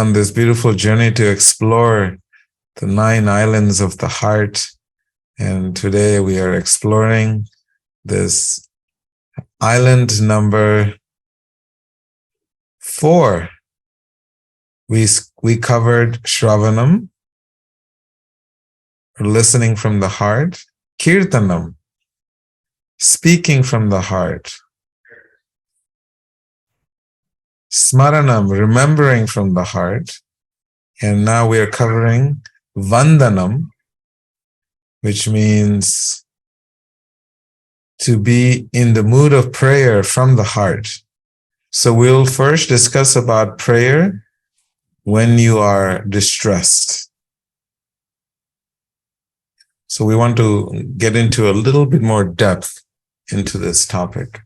on this beautiful journey to explore the 9 islands of the heart. And today we are exploring this island number 4. We covered Shravanam, listening from the heart, Kirtanam, speaking from the heart, Smaranam, remembering from the heart, and now we are covering Vandanam, which means to be in the mood of prayer from the heart. So we'll first discuss about prayer when you are distressed. So we want to get into a little bit more depth into this topic.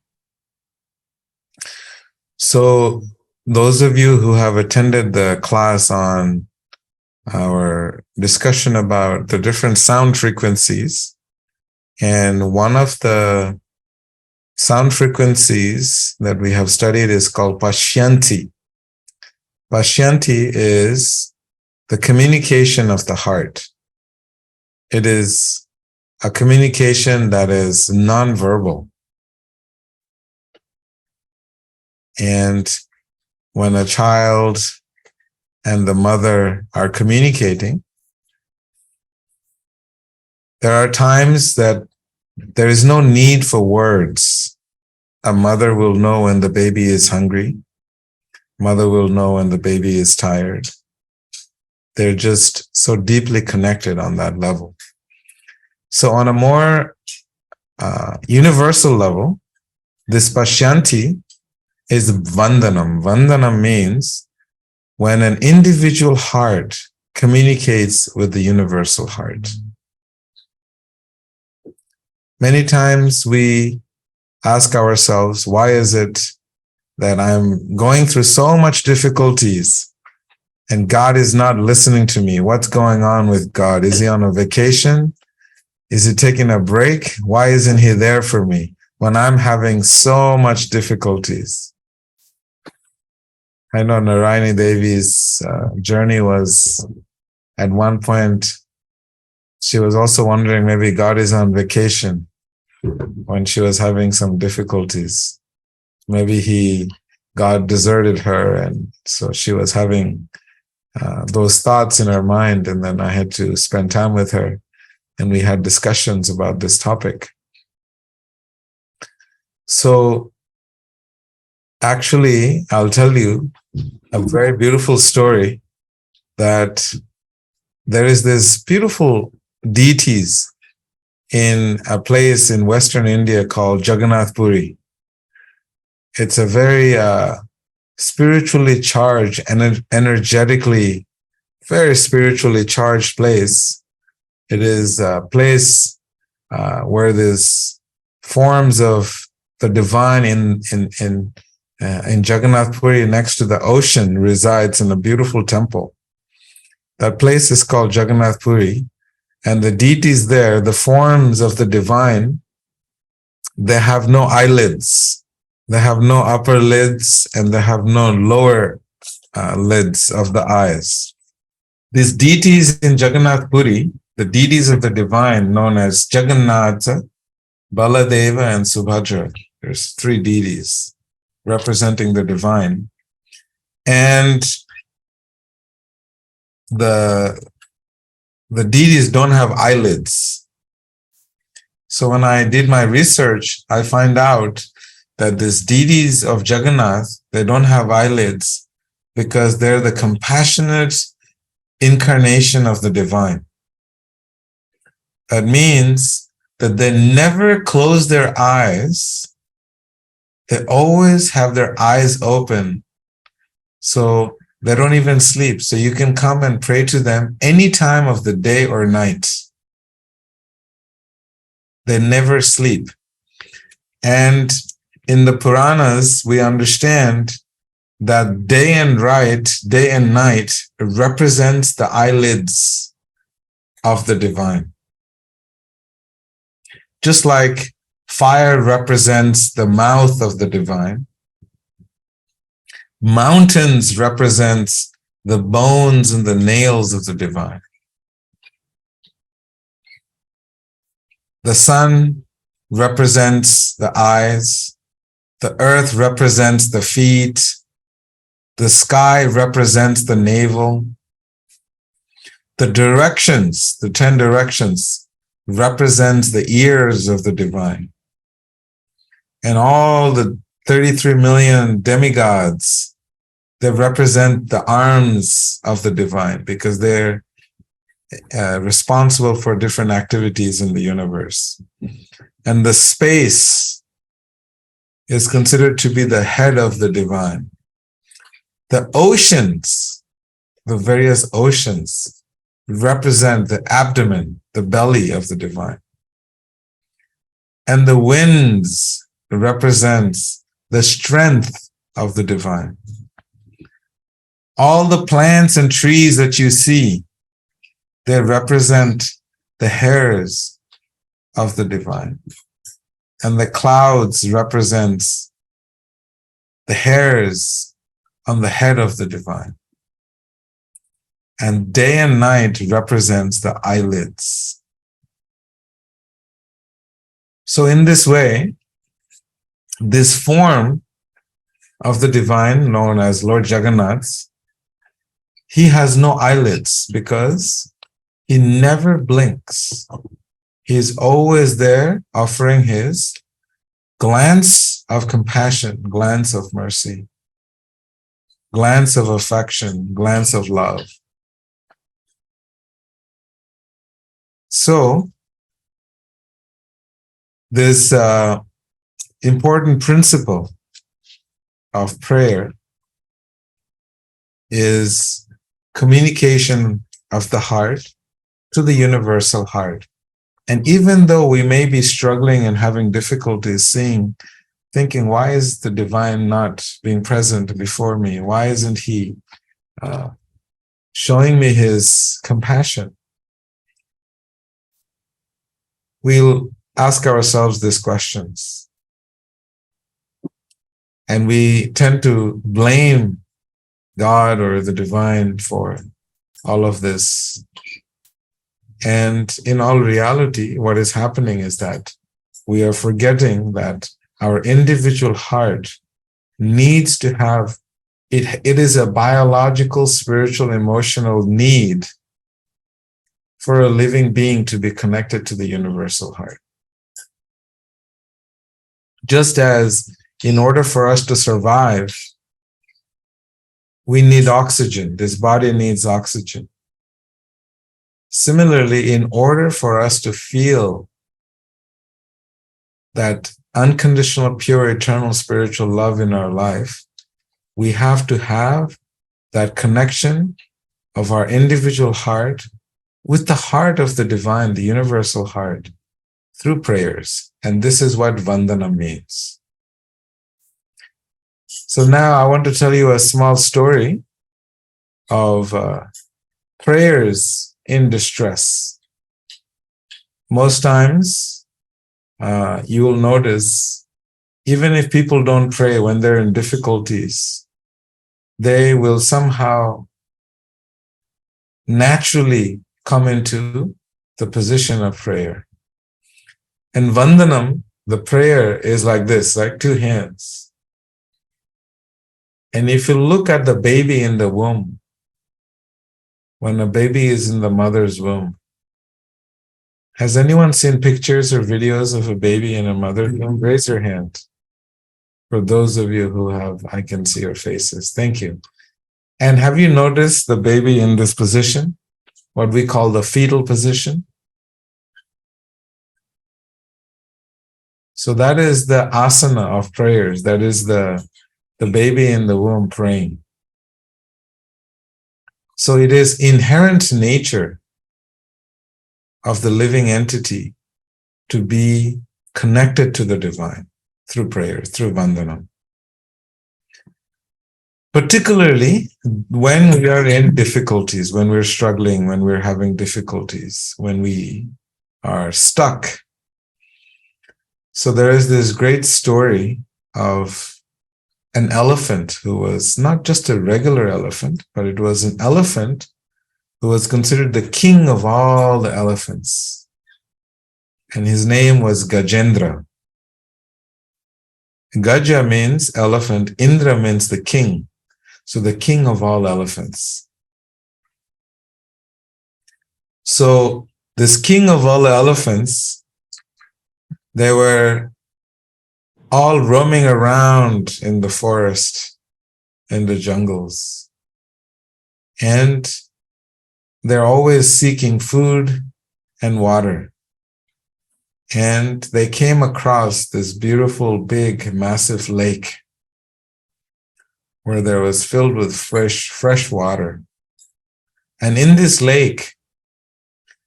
So those of you who have attended the class on our discussion about the different sound frequencies, and one of the sound frequencies that we have studied is called Pashyanti. Pashyanti is the communication of the heart. It is a communication that is non-verbal. And when a child and the mother are communicating, there are times that there is no need for words. A mother will know when the baby is hungry. Mother will know when the baby is tired. They're just so deeply connected on that level. So on a more universal level, this Pashyanti is Vandanam. Vandanam means when an individual heart communicates with the universal heart. Many times we ask ourselves, why is it that I'm going through so much difficulties and God is not listening to me? What's going on with God? Is he on a vacation? Is he taking a break? Why isn't he there for me when I'm having so much difficulties? I know Narayani Devi's journey was, at one point, she was also wondering maybe God is on vacation when she was having some difficulties. Maybe God deserted her, and so she was having those thoughts in her mind, and then I had to spend time with her, and we had discussions about this topic. So actually, I'll tell you a very beautiful story that there is this beautiful deities in a place in Western India called Jagannath Puri. It's a very spiritually charged and energetically, very spiritually charged place. It is a place where there's forms of the divine in Jagannath Puri, next to the ocean, resides in a beautiful temple. That place is called Jagannath Puri, and the deities there, the forms of the divine, they have no eyelids. They have no upper lids, and they have no lower lids of the eyes. These deities in Jagannath Puri, the deities of the divine, known as Jagannatha, Baladeva, and Subhadra. There's 3 deities representing the divine. And the deities don't have eyelids. So when I did my research, I find out that these deities of Jagannath, they don't have eyelids because they're the compassionate incarnation of the divine. That means that they never close their eyes. They always have their eyes open. So they don't even sleep. So you can come and pray to them any time of the day or night. They never sleep. And in the Puranas, we understand that day and night represents the eyelids of the divine. Just like fire represents the mouth of the divine, mountains represents the bones and the nails of the divine. The sun represents the eyes, the earth represents the feet, the sky represents the navel, the directions, the 10 directions, represents the ears of the divine. And all the 33 million demigods, they represent the arms of the divine because they're responsible for different activities in the universe. And the space is considered to be the head of the divine. The oceans, the various oceans, represent the abdomen, the belly of the divine. And the winds represents the strength of the divine. All the plants and trees that you see, they represent the hairs of the divine. And the clouds represents the hairs on the head of the divine. And day and night represents the eyelids. So in this way, this form of the divine known as Lord Jagannath, he has no eyelids because he never blinks. He's always there offering his glance of compassion, glance of mercy, glance of affection, glance of love. So, this important principle of prayer is communication of the heart to the universal heart. And even though we may be struggling and having difficulties thinking, why is the divine not being present before me? Why isn't he showing me his compassion? We'll ask ourselves these questions. And we tend to blame God or the divine for all of this. And in all reality, what is happening is that we are forgetting that our individual heart needs to have, it is a biological, spiritual, emotional need for a living being to be connected to the universal heart. Just as in order for us to survive, we need oxygen. This body needs oxygen. Similarly, in order for us to feel that unconditional, pure, eternal spiritual love in our life, we have to have that connection of our individual heart with the heart of the divine, the universal heart, through prayers. And this is what Vandanam means. So now I want to tell you a small story of prayers in distress. Most times, you will notice, even if people don't pray when they're in difficulties, they will somehow naturally come into the position of prayer. And Vandanam, the prayer is like this, like two hands. And if you look at the baby in the womb, when a baby is in the mother's womb, has anyone seen pictures or videos of a baby in a mother's womb? Raise your hand. For those of you who have, I can see your faces. Thank you. And have you noticed the baby in this position? What we call the fetal position? So that is the asana of prayers. That is the baby in the womb praying. So it is inherent nature of the living entity to be connected to the divine through prayer, through Vandanam. Particularly when we are in difficulties, when we're struggling, when we're having difficulties, when we are stuck. So there is this great story of an elephant who was not just a regular elephant, but it was an elephant who was considered the king of all the elephants. And his name was Gajendra. Gaja means elephant, Indra means the king. So the king of all elephants. So this king of all the elephants, they were all roaming around in the forest, in the jungles. And they're always seeking food and water. And they came across this beautiful, big, massive lake where there was filled with fresh water. And in this lake,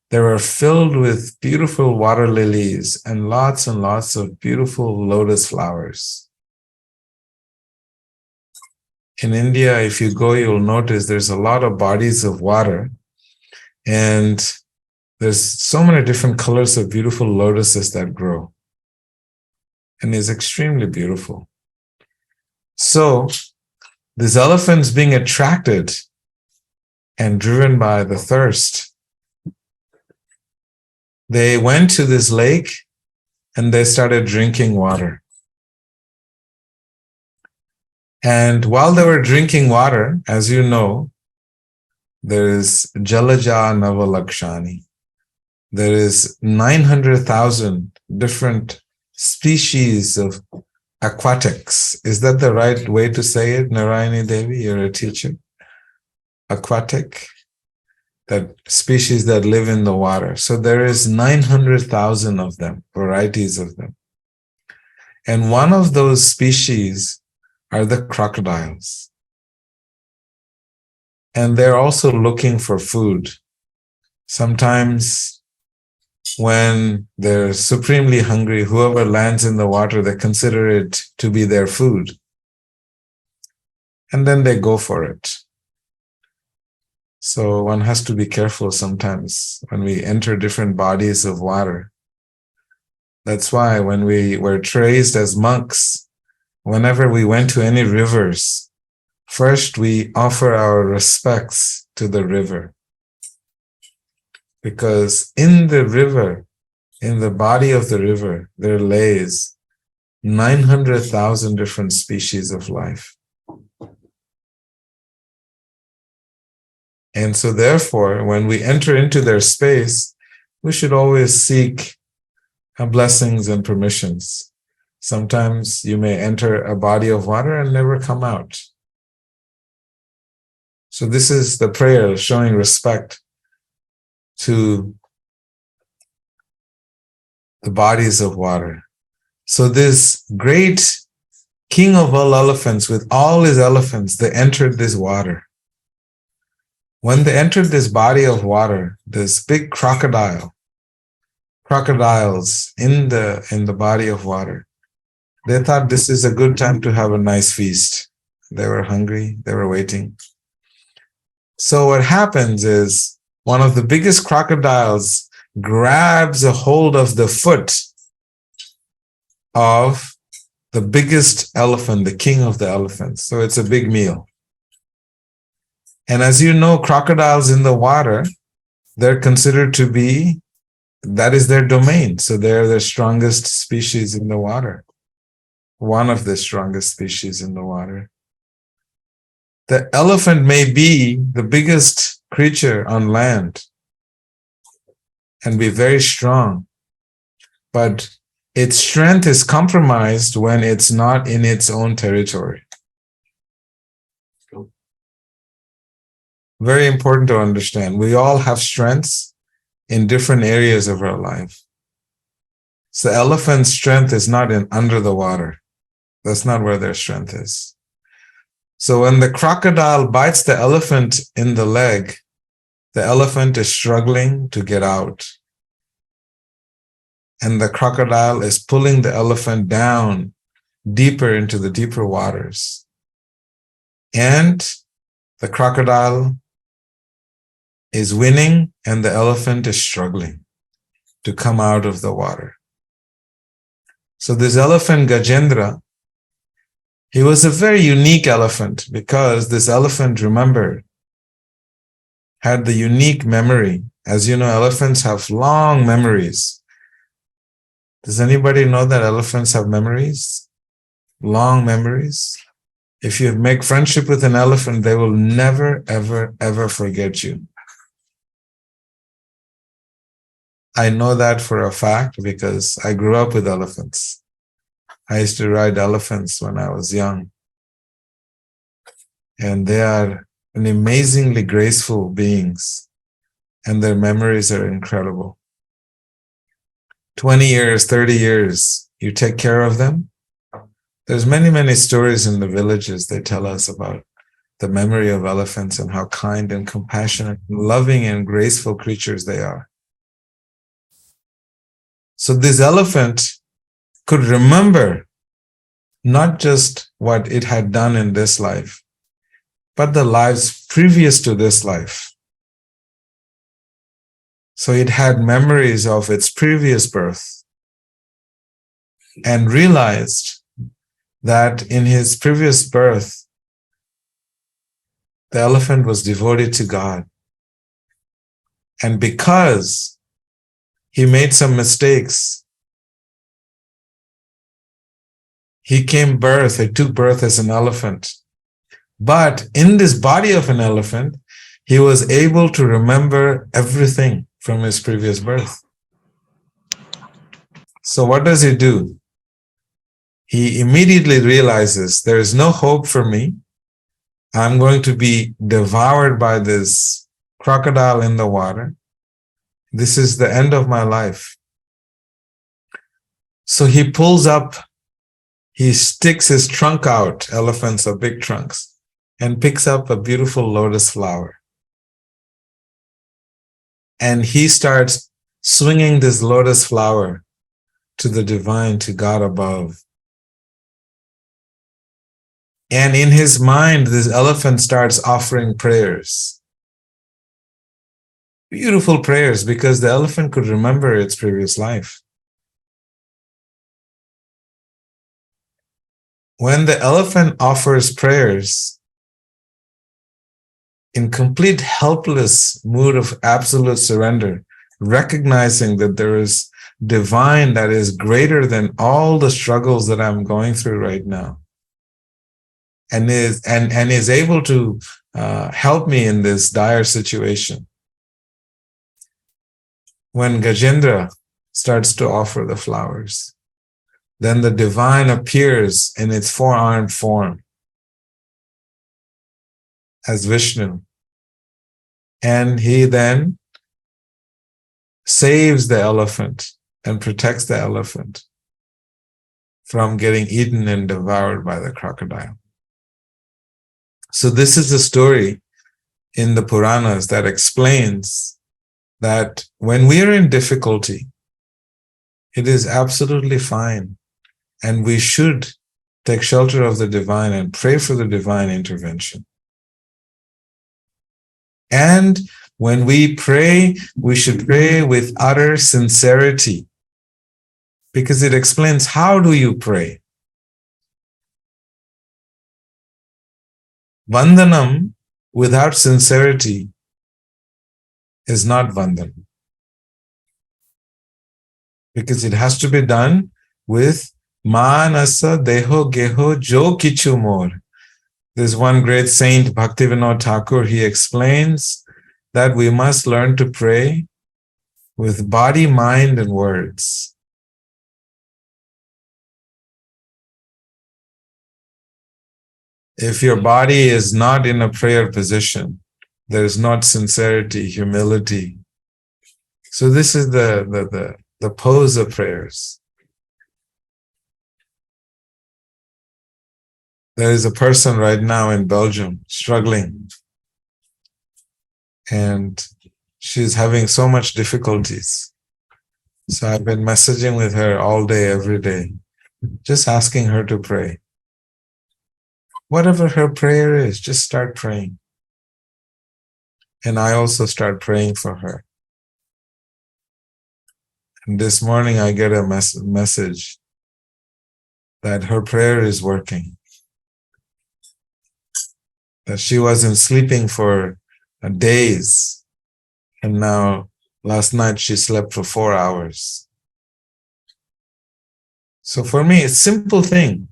they were filled with beautiful water lilies and lots of beautiful lotus flowers. In India, if you go, you'll notice there's a lot of bodies of water, and there's so many different colors of beautiful lotuses that grow. And it's extremely beautiful. So these elephants, being attracted and driven by the thirst, they went to this lake and they started drinking water. And while they were drinking water, as you know, there is Jalaja Navalakshani. There is 900,000 different species of aquatics. Is that the right way to say it, Narayani Devi? You're a teacher. Aquatic, that species that live in the water. So there is 900,000 of them, varieties of them. And one of those species are the crocodiles. And they're also looking for food. Sometimes when they're supremely hungry, whoever lands in the water, they consider it to be their food. And then they go for it. So one has to be careful sometimes when we enter different bodies of water. That's why when we were raised as monks, whenever we went to any rivers, first we offer our respects to the river. Because in the river, in the body of the river, there lays 900,000 different species of life. And so therefore, when we enter into their space, we should always seek blessings and permissions. Sometimes you may enter a body of water and never come out. So this is the prayer showing respect to the bodies of water. So this great king of all elephants, with all his elephants, they entered this water. When they entered this body of water, this big crocodiles in the body of water, they thought this is a good time to have a nice feast. They were hungry, they were waiting. So what happens is one of the biggest crocodiles grabs a hold of the foot of the biggest elephant, the king of the elephants. So it's a big meal. And as you know, crocodiles in the water, they're considered to be, that is their domain. So they're the strongest species in the water. One of the strongest species in the water. The elephant may be the biggest creature on land and be very strong, but its strength is compromised when it's not in its own territory. Very important to understand. We all have strengths in different areas of our life. So the elephant's strength is not in under the water. That's not where their strength is. So when the crocodile bites the elephant in the leg, the elephant is struggling to get out. And the crocodile is pulling the elephant down deeper into the deeper waters. And the crocodile is winning and the elephant is struggling to come out of the water. So this elephant Gajendra, He was a very unique elephant because this elephant, remember, had the unique memory. As you know, elephants have long memories. Does anybody know that elephants have memories? Long memories? If you make friendship with an elephant, they will never, ever, ever forget you. I know that for a fact because I grew up with elephants. I used to ride elephants when I was young. And they are an amazingly graceful beings, and their memories are incredible. 20 years, 30 years, you take care of them. There's many, many stories in the villages they tell us about the memory of elephants and how kind and compassionate, loving and graceful creatures they are. So this elephant could remember not just what it had done in this life, but the lives previous to this life. So it had memories of its previous birth and realized that in his previous birth, the elephant was devoted to God. And because he made some mistakes, he took birth as an elephant. But in this body of an elephant, he was able to remember everything from his previous birth. So what does he do? He immediately realizes there is no hope for me. I'm going to be devoured by this crocodile in the water. This is the end of my life. So he sticks his trunk out, elephants are big trunks, and picks up a beautiful lotus flower. And he starts swinging this lotus flower to the divine, to God above. And in his mind, this elephant starts offering prayers. Beautiful prayers, because the elephant could remember its previous life. When the elephant offers prayers in complete helpless mood of absolute surrender, recognizing that there is divine that is greater than all the struggles that I'm going through right now, and is able to help me in this dire situation. When Gajendra starts to offer the flowers, then the divine appears in its four-armed form as Vishnu. And he then saves the elephant and protects the elephant from getting eaten and devoured by the crocodile. So this is the story in the Puranas that explains that when we are in difficulty, it is absolutely fine. And we should take shelter of the divine and pray for the divine intervention. And when we pray, we should pray with utter sincerity, because it explains how do you pray. Vandanam without sincerity is not Vandanam, because it has to be done with Manasa Deho Geho Jo Kichu Mor. There's one great saint, Bhaktivinoda Thakur, he explains that we must learn to pray with body, mind, and words. If your body is not in a prayer position, there is not sincerity, humility. So this is the pose of prayers. There is a person right now in Belgium struggling, and she's having so much difficulties. So I've been messaging with her all day, every day, just asking her to pray. Whatever her prayer is, just start praying. And I also start praying for her. And this morning I get a message that her prayer is working. that she wasn't sleeping for days, and now last night she slept for 4 hours. So for me, it's a simple thing.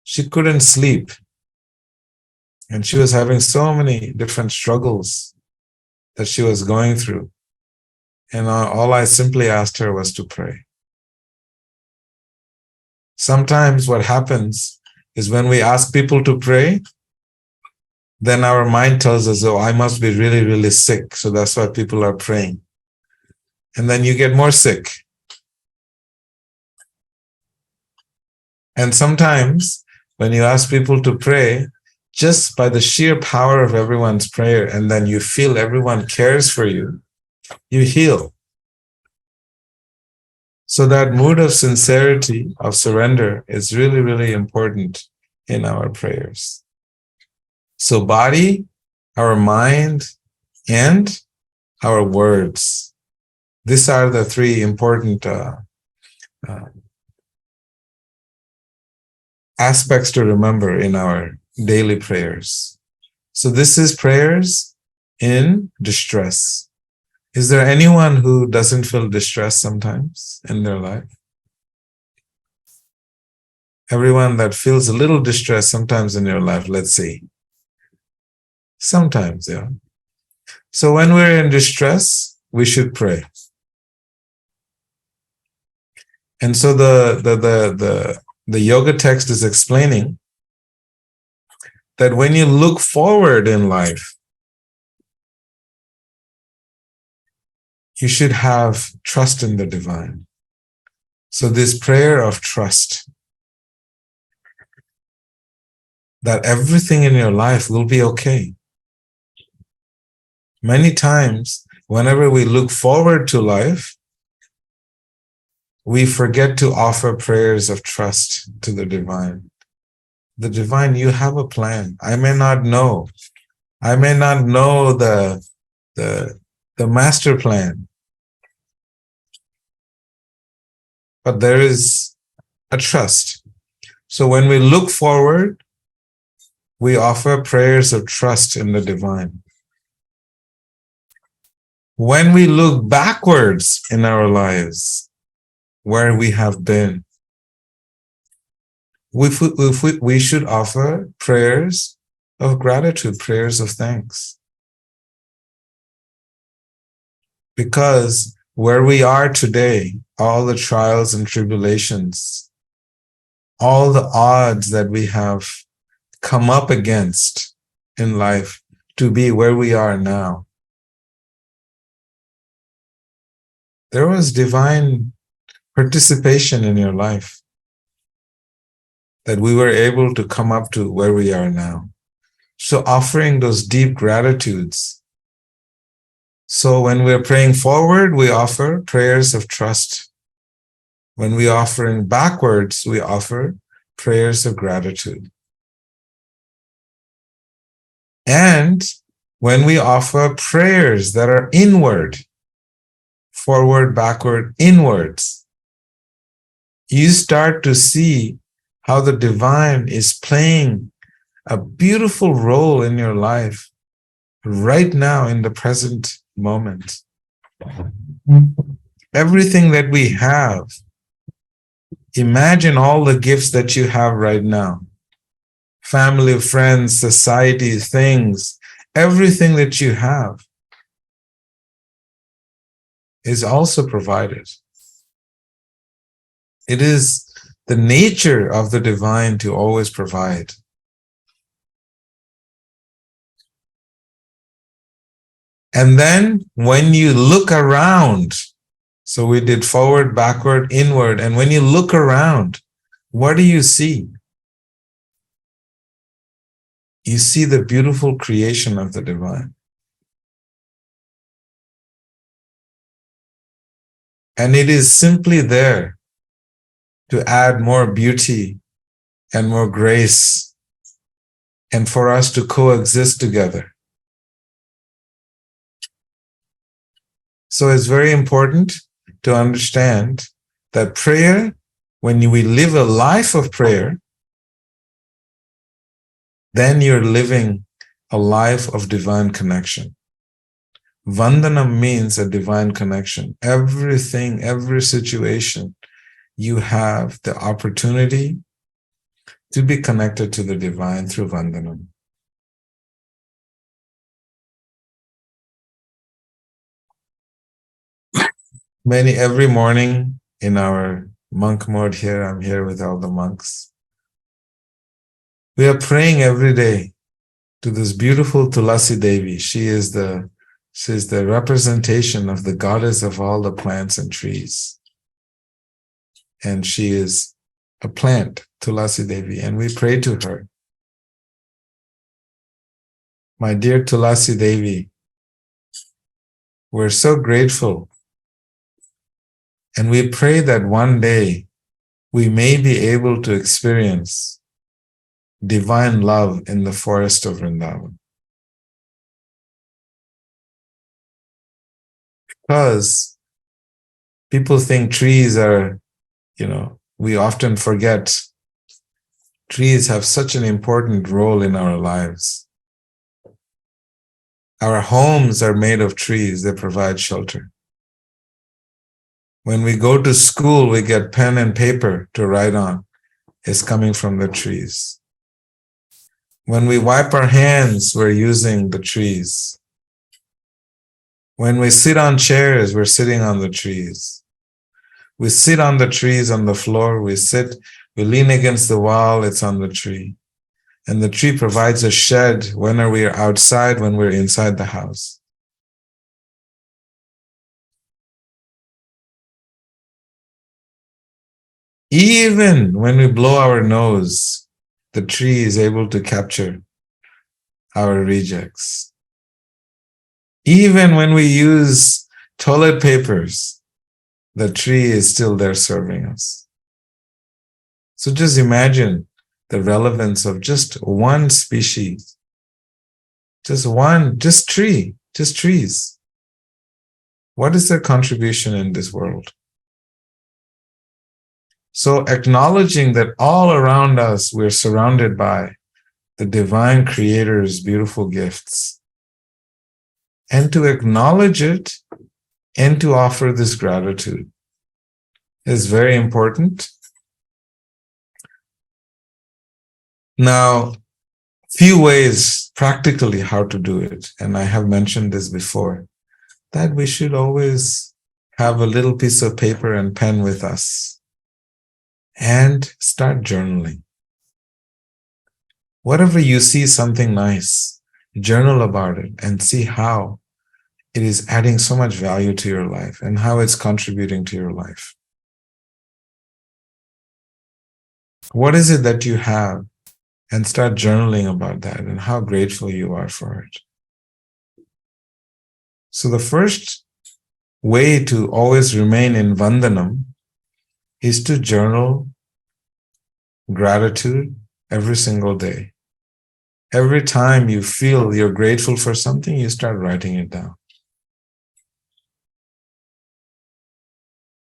She couldn't sleep, and she was having so many different struggles that she was going through. And all I simply asked her was to pray. Sometimes what happens is when we ask people to pray, then our mind tells us, oh, I must be really, really sick. So that's why people are praying. And then you get more sick. And sometimes when you ask people to pray, just by the sheer power of everyone's prayer, and then you feel everyone cares for you, you heal. So that mood of sincerity, of surrender, is really, really important in our prayers. So body, our mind, and our words. These are the three important aspects to remember in our daily prayers. So this is prayers in distress. Is there anyone who doesn't feel distress sometimes in their life? Everyone that feels a little distress sometimes in your life, let's see. Sometimes, yeah. So when we're in distress, we should pray. And so the yoga text is explaining that when you look forward in life, you should have trust in the divine. So this prayer of trust, that everything in your life will be okay. Many times, whenever we look forward to life, we forget to offer prayers of trust to the divine. The divine, you have a plan. I may not know. I may not know the master plan. But there is a trust. So when we look forward, we offer prayers of trust in the divine. When we look backwards in our lives, where we have been, we should offer prayers of gratitude, prayers of thanks. Because where we are today, all the trials and tribulations, all the odds that we have come up against in life to be where we are now, there was divine participation in your life that we were able to come up to where we are now. So offering those deep gratitudes. So when we're praying forward, we offer prayers of trust. When we're offering backwards, we offer prayers of gratitude. And when we offer prayers that are inward, forward, backward, inwards, you start to see how the divine is playing a beautiful role in your life right now in the present moment. Everything that we have, imagine all the gifts that you have right now. Family, friends, society, things, everything that you have is also provided. It is the nature of the divine to always provide. And then when you look around, so we did forward, backward, inward, and when you look around, what do you see? You see the beautiful creation of the divine. And it is simply there to add more beauty and more grace and for us to coexist together. So it's very important to understand that prayer, when we live a life of prayer, then you're living a life of divine connection. Vandanam means a divine connection. Everything, every situation, you have the opportunity to be connected to the divine through Vandanam. Every morning in our monk mode here, I'm here with all the monks. We are praying every day to this beautiful Tulasi Devi. She's the representation of the goddess of all the plants and trees. And she is a plant, Tulasi Devi, and we pray to her. My dear Tulasi Devi, we're so grateful. And we pray that one day we may be able to experience divine love in the forest of Vrindavan. Because people think trees are, we often forget trees have such an important role in our lives. Our homes are made of trees that provide shelter. When we go to school, we get pen and paper to write on. It's coming from the trees. When we wipe our hands, we're using the trees. When we sit on chairs, we're sitting on the trees. We sit on the trees on the floor. We lean against the wall, it's on the tree. And the tree provides a shed when we are outside, when we're inside the house. Even when we blow our nose, the tree is able to capture our rejects. Even when we use toilet papers, the tree is still there serving us. So just imagine the relevance of just one species, just trees. What is their contribution in this world? So acknowledging that all around us, we're surrounded by the divine creator's beautiful gifts. And to acknowledge it and to offer this gratitude is very important. Now, few ways practically how to do it. And I have mentioned this before, that we should always have a little piece of paper and pen with us and start journaling. Whatever you see something nice, journal about it and see how it is adding so much value to your life and how it's contributing to your life. What is it that you have? And start journaling about that and how grateful you are for it. So the first way to always remain in Vandanam is to journal gratitude every single day. Every time you feel you're grateful for something, you start writing it down.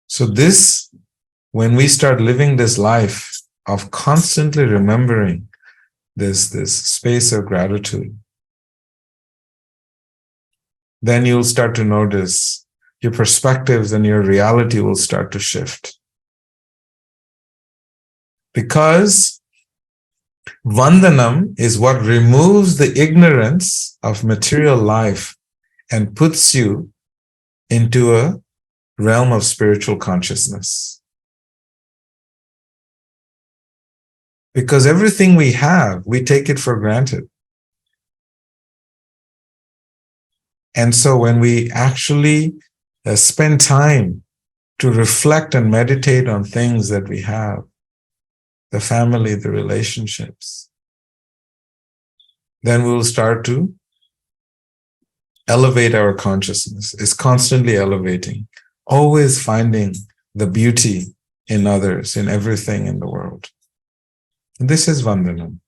So this, when we start living this life of constantly remembering this space of gratitude, then you'll start to notice your perspectives and your reality will start to shift. Because Vandanam is what removes the ignorance of material life and puts you into a realm of spiritual consciousness. Because everything we have, we take it for granted. And so when we actually spend time to reflect and meditate on things that we have, the family, the relationships, then we'll start to elevate our consciousness. It's constantly elevating, always finding the beauty in others, in everything in the world. This is Vandanam.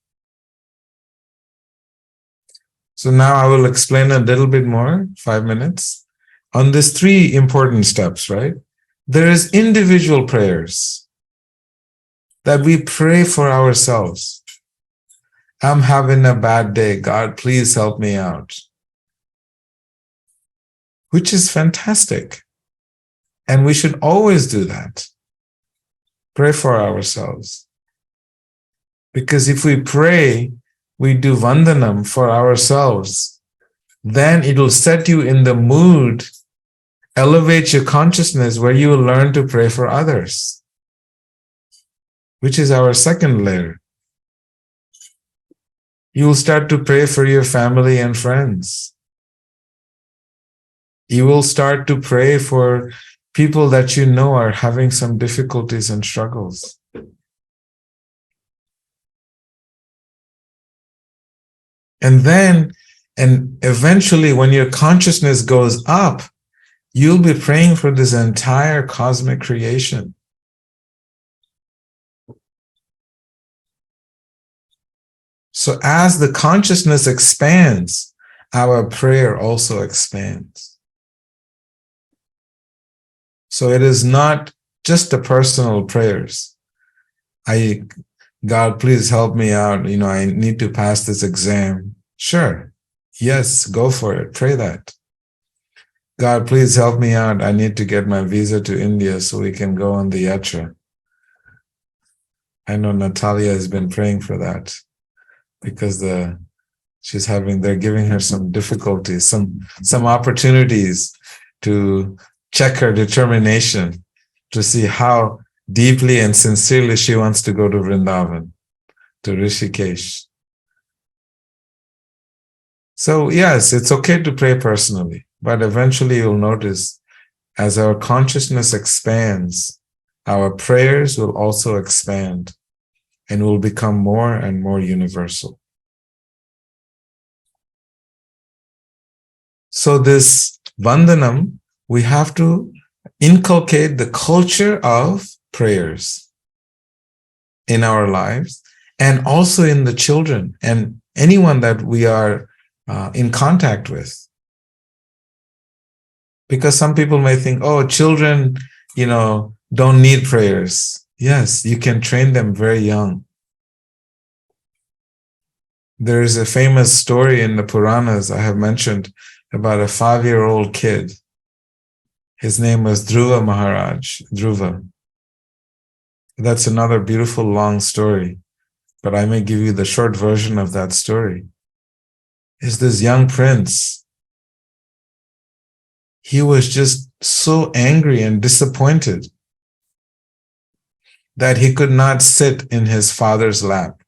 So now I will explain a little bit more, 5 minutes, on these 3 important steps, right? There is individual prayers that we pray for ourselves. I'm having a bad day. God, please help me out. Which is fantastic. And we should always do that. Pray for ourselves. Because if we pray, we do Vandanam for ourselves, then it'll set you in the mood, elevate your consciousness where you will learn to pray for others, which is our second layer. You will start to pray for your family and friends. You will start to pray for people that you know are having some difficulties and struggles. And eventually, when your consciousness goes up, you'll be praying for this entire cosmic creation. So as the consciousness expands, our prayer also expands. So it is not just the personal prayers. God, please help me out. I need to pass this exam. Sure. Yes, go for it. Pray that. God, please help me out. I need to get my visa to India so we can go on the yatra. I know Natalia has been praying for that because they're giving her some difficulties, some opportunities to check her determination to see how deeply and sincerely she wants to go to Vrindavan, to Rishikesh. So yes, it's okay to pray personally, but eventually you'll notice as our consciousness expands, our prayers will also expand and will become more and more universal. So this Vandanam, we have to inculcate the culture of prayers in our lives and also in the children and anyone that we are in contact with. Because some people may think, oh, children, don't need prayers. Yes, you can train them very young. There is a famous story in the Puranas I have mentioned about a 5-year-old kid. His name was Dhruva Maharaj, Dhruva. That's another beautiful long story, but I may give you the short version of that story. Is this young prince. He was just so angry and disappointed that he could not sit in his father's lap,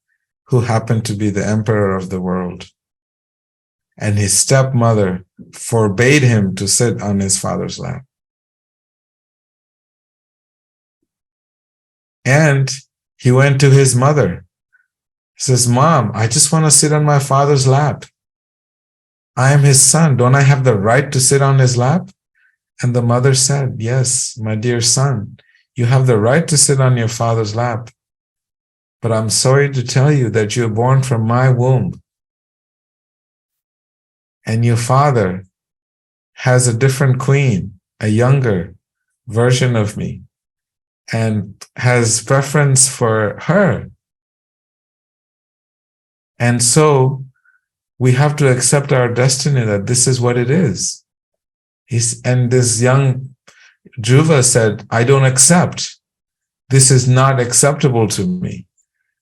who happened to be the emperor of the world. And his stepmother forbade him to sit on his father's lap. And he went to his mother. He says, Mom, I just want to sit on my father's lap. I am his son. Don't I have the right to sit on his lap? And the mother said, yes, my dear son, you have the right to sit on your father's lap. But I'm sorry to tell you that you're born from my womb. And your father has a different queen, a younger version of me, and has preference for her. And so we have to accept our destiny that this is what it is. And this young Dhruva said, I don't accept. This is not acceptable to me.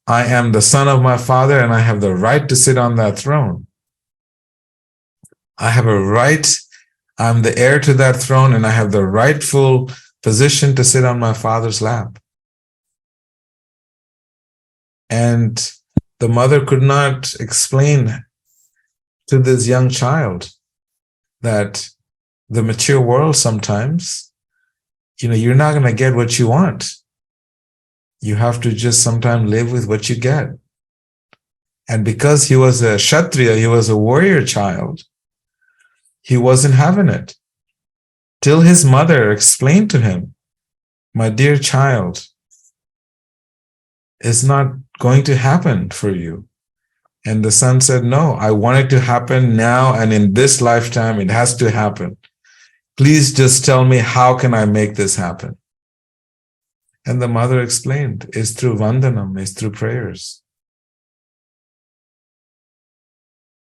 I am the son of my father and I have the right to sit on that throne. I have a right. I'm the heir to that throne and I have the rightful position to sit on my father's lap. And the mother could not explain to this young child that the mature world sometimes, you're not going to get what you want. You have to just sometimes live with what you get. And because he was a Kshatriya, he was a warrior child, he wasn't having it. Till his mother explained to him, my dear child, it's not going to happen for you. And the son said, no, I want it to happen now and in this lifetime, it has to happen. Please just tell me, how can I make this happen? And the mother explained, it's through Vandanam, it's through prayers.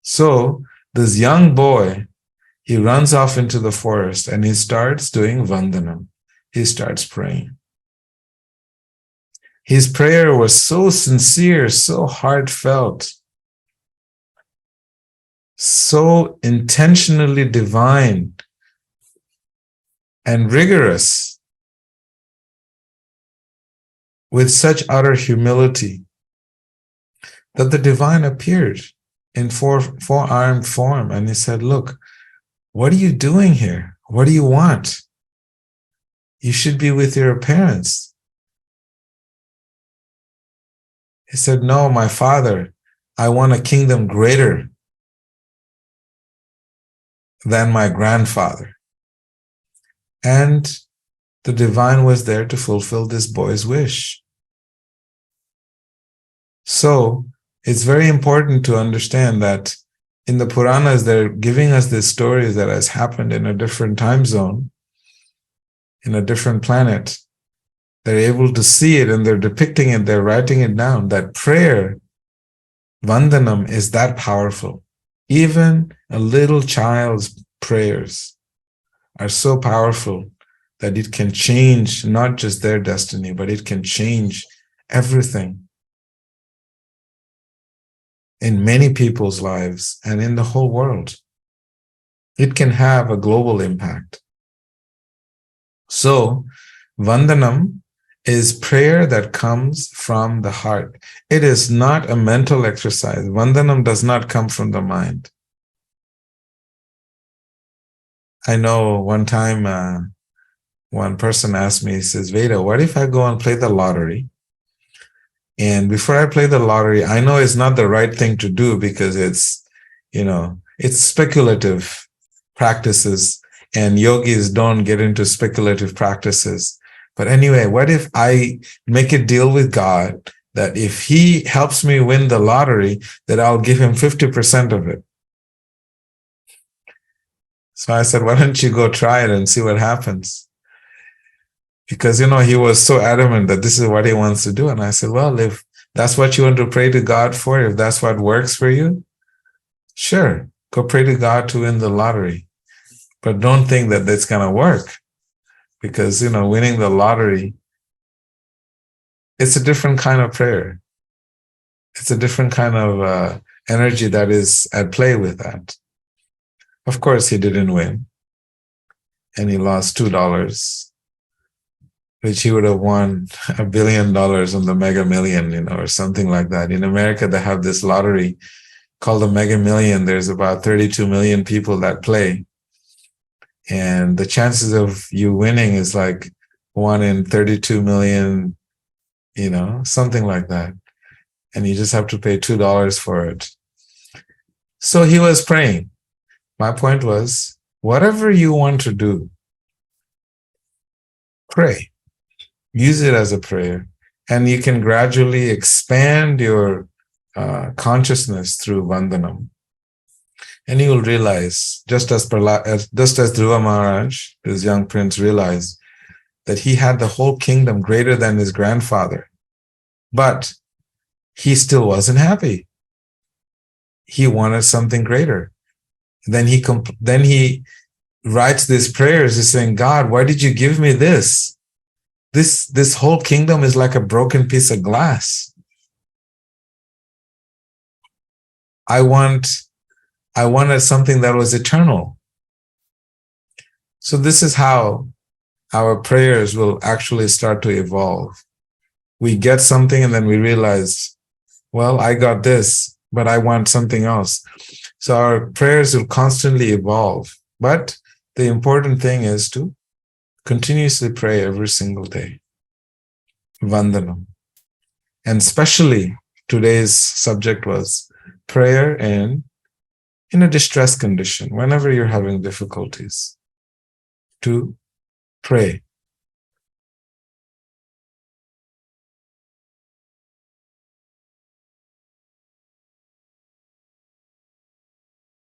So this young boy, he runs off into the forest and he starts doing Vandanam. He starts praying. His prayer was so sincere, so heartfelt, so intentionally divine and rigorous, with such utter humility, that the divine appeared in four-armed form, and he said, "Look, what are you doing here? What do you want? You should be with your parents." He said, "No, my father, I want a kingdom greater than my grandfather." And the divine was there to fulfill this boy's wish. So it's very important to understand that in the Puranas, they're giving us these stories that has happened in a different time zone, in a different planet. They're able to see it and they're depicting it, they're writing it down, that prayer, Vandanam, is that powerful. Even a little child's prayers are so powerful that it can change not just their destiny, but it can change everything in many people's lives and in the whole world. It can have a global impact. So, Vandanam is prayer that comes from the heart. It is not a mental exercise. Vandanam does not come from the mind. I know one time one person asked me, he says, "Veda, what if I go and play the lottery? And before I play the lottery, I know it's not the right thing to do because it's speculative practices, and yogis don't get into speculative practices. But anyway, what if I make a deal with God that if he helps me win the lottery, that I'll give him 50% of it?" So I said, "Why don't you go try it and see what happens?" Because, he was so adamant that this is what he wants to do. And I said, "Well, if that's what you want to pray to God for, if that's what works for you, sure, go pray to God to win the lottery. But don't think that that's going to work, because, winning the lottery, it's a different kind of prayer. It's a different kind of energy that is at play with that." Of course, he didn't win, and he lost $2, which he would have won $1 billion on the Mega Million, or something like that. In America, they have this lottery called the Mega Million. There's about 32 million people that play. And the chances of you winning is like 1 in 32 million, something like that. And you just have to pay $2 for it. So he was praying. My point was, whatever you want to do, pray. Use it as a prayer. And you can gradually expand your consciousness through Vandanam. And you will realize, just as Dhruva Maharaj, this young prince, realized that he had the whole kingdom greater than his grandfather, but he still wasn't happy. He wanted something greater. Then he writes these prayers. He's saying, "God, why did you give me this? This whole kingdom is like a broken piece of glass. I wanted something that was eternal." So this is how our prayers will actually start to evolve. We get something and then we realize, well, I got this, but I want something else. So our prayers will constantly evolve. But the important thing is to continuously pray every single day. Vandanam. And especially today's subject was prayer in a distress condition, whenever you're having difficulties, to pray.